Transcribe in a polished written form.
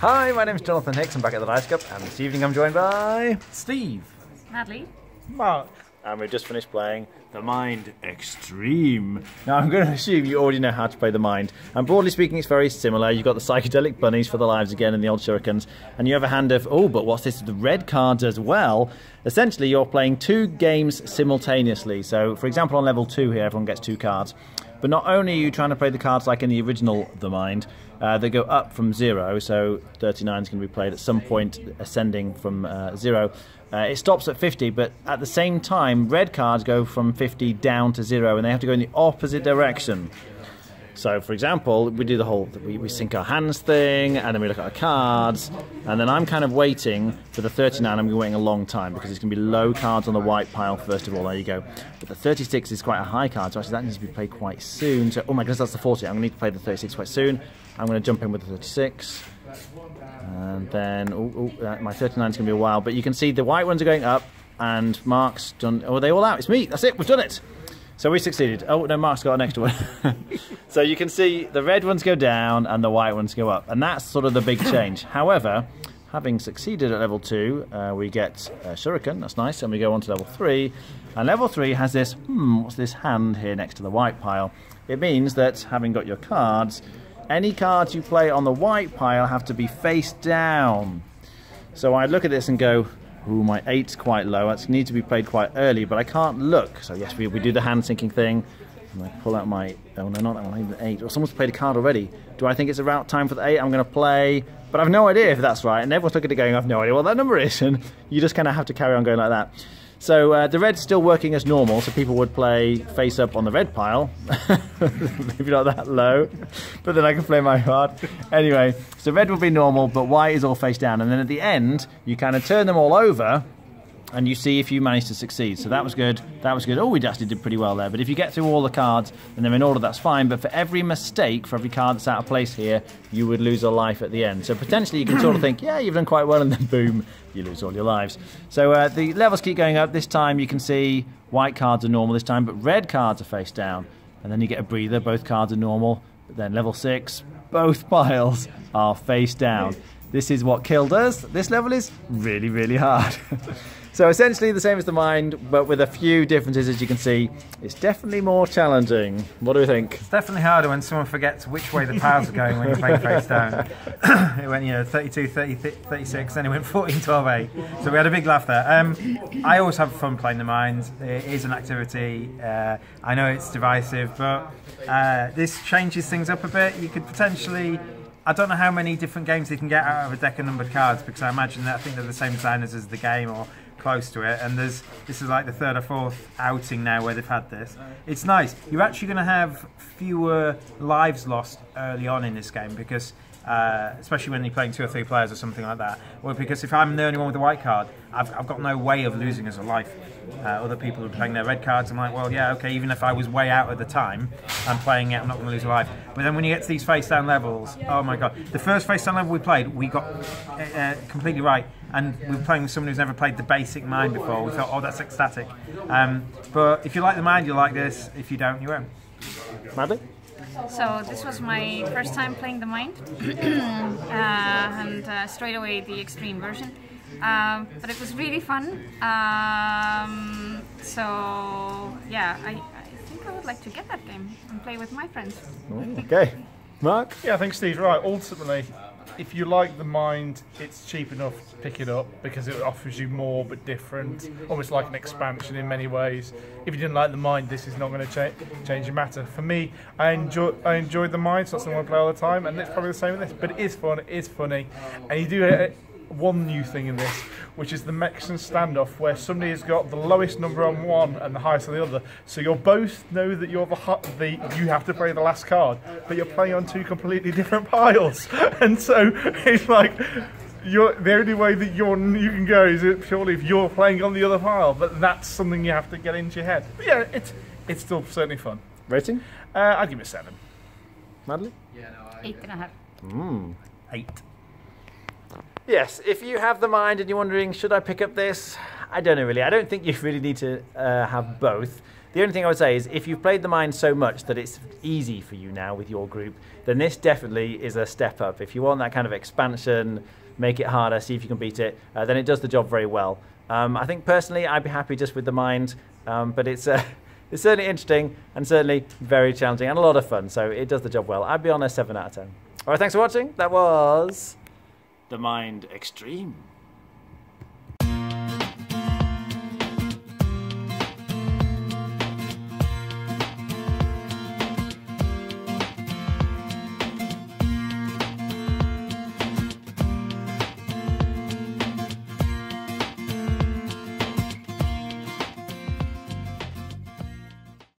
Hi, my name's Jonathan Hicks. I'm back at the Dice Cup, and this evening I'm joined by Steve, Natalie, Mark, and we've just finished playing The Mind Extreme. Now I'm going to assume you already know how to play The Mind, and broadly speaking it's very similar. You've got the psychedelic bunnies for the lives again and the old shurikens, and you have a hand of, oh, but what's this, the red cards as well. Essentially you're playing two games simultaneously. So for example on level 2 here everyone gets 2 cards, but not only are you trying to play the cards like in the original The Mind, they go up from 0, so 39 is going to be played at some point ascending from 0. It stops at 50, but at the same time red cards go from 50 down to 0 and they have to go in the opposite direction. So for example, we do the whole, we sync our hands thing, and then we look at our cards, and then I'm kind of waiting for the 39. I'm waiting a long time because it's going to be low cards on the white pile first of all. There you go. But the 36 is quite a high card, so actually that needs to be played quite soon. So, oh my goodness, that's the 40. I'm going to need to play the 36 quite soon. I'm going to jump in with the 36. And then, my 39 is going to be a while. But you can see the white ones are going up, and Mark's done, oh, are they all out? It's me, that's it, we've done it. So we succeeded. Oh, no, Mark's got an extra one. So you can see the red ones go down and the white ones go up. And that's sort of the big change. However, having succeeded at level 2, we get a shuriken, that's nice, and we go on to level 3. And level 3 has this, what's this hand here next to the white pile? It means that having got your cards, any cards you play on the white pile have to be face down. So I look at this and go, ooh, my 8's quite low. It needs to be played quite early, but I can't look. So yes, we do the hand syncing thing. And I pull out my, oh no, not that one, the 8. Or someone's played a card already. Do I think it's about time for the 8? I'm going to play, but I've no idea if that's right. And everyone's looking at it going, I've no idea what that number is. And you just kind of have to carry on going like that. So the red's still working as normal, so people would play face up on the red pile. Maybe not that low, but then I can play my card. Anyway, so red will be normal, but white is all face down. And then at the end, you kind of turn them all over, and you see if you manage to succeed. So that was good, that was good. Oh, we actually did pretty well there. But if you get through all the cards and they're in order, that's fine. But for every mistake, for every card that's out of place here, you would lose a life at the end. So potentially you can sort of think, yeah, you've done quite well, and then boom, you lose all your lives. So the levels keep going up. This time you can see white cards are normal this time, but red cards are face down. And then you get a breather, both cards are normal. But then level 6, both piles are face down. This is what killed us. This level is really, really hard. So essentially the same as The Mind, but with a few differences, as you can see. It's definitely more challenging. What do we think? It's definitely harder when someone forgets which way the piles are going when you play face down. It went, 32, 30, 36, then it went 14, 12, 8. So we had a big laugh there. I always have fun playing The Mind. It is an activity. I know it's divisive, but this changes things up a bit. You could potentially, I don't know how many different games you can get out of a deck of numbered cards, because I imagine that I think they're the same designers as the game or close to it, and this is like the 3rd or 4th outing now where they've had this. It's nice. You're actually going to have fewer lives lost early on in this game, because especially when you're playing 2 or 3 players or something like that. Well, because if I'm the only one with a white card, I've got no way of losing as a life. Other people are playing their red cards. I'm like, well, yeah, okay, even if I was way out at the time, I'm playing it, I'm not going to lose a life. But then when you get to these face-down levels, oh my god. The first face-down level we played, we got completely right. And we were playing with someone who's never played the basic Mind before. We thought, oh, that's ecstatic. But if you like the Mind, you'll like this. If you don't, you won't. Maddie? So this was my first time playing The Mind, and straight away the extreme version. But it was really fun. So yeah, I think I would like to get that game and play with my friends. Okay. Mark? Yeah, I think Steve's right. Ultimately, if you like The Mind, it's cheap enough to pick it up because it offers you more but different, almost like an expansion in many ways. If you didn't like The Mind, this is not going to change your matter. For me, I enjoyed The Mind, so that's something I play all the time, and it's probably the same with this, but it is fun, it is funny, and you do one new thing in this, which is the Mexican standoff, where somebody has got the lowest number on one and the highest on the other. So you'll both know that you're you have to play the last card, but you're playing on 2 completely different piles, and so it's like the only way that you can go is purely if you're playing on the other pile. But that's something you have to get into your head. But yeah, it's still certainly fun. Rating? I'd give it 7. Madeline? 8.5. 8. Yes, if you have The Mind and you're wondering, should I pick up this? I don't know really. I don't think you really need to have both. The only thing I would say is if you've played the Mind so much that it's easy for you now with your group, then this definitely is a step up. If you want that kind of expansion, make it harder, see if you can beat it, then it does the job very well. I think personally I'd be happy just with the Mind, but it's certainly interesting and certainly very challenging and a lot of fun, so it does the job well. I'd be on a 7 out of 10. Alright, thanks for watching. That was the Mind Extreme.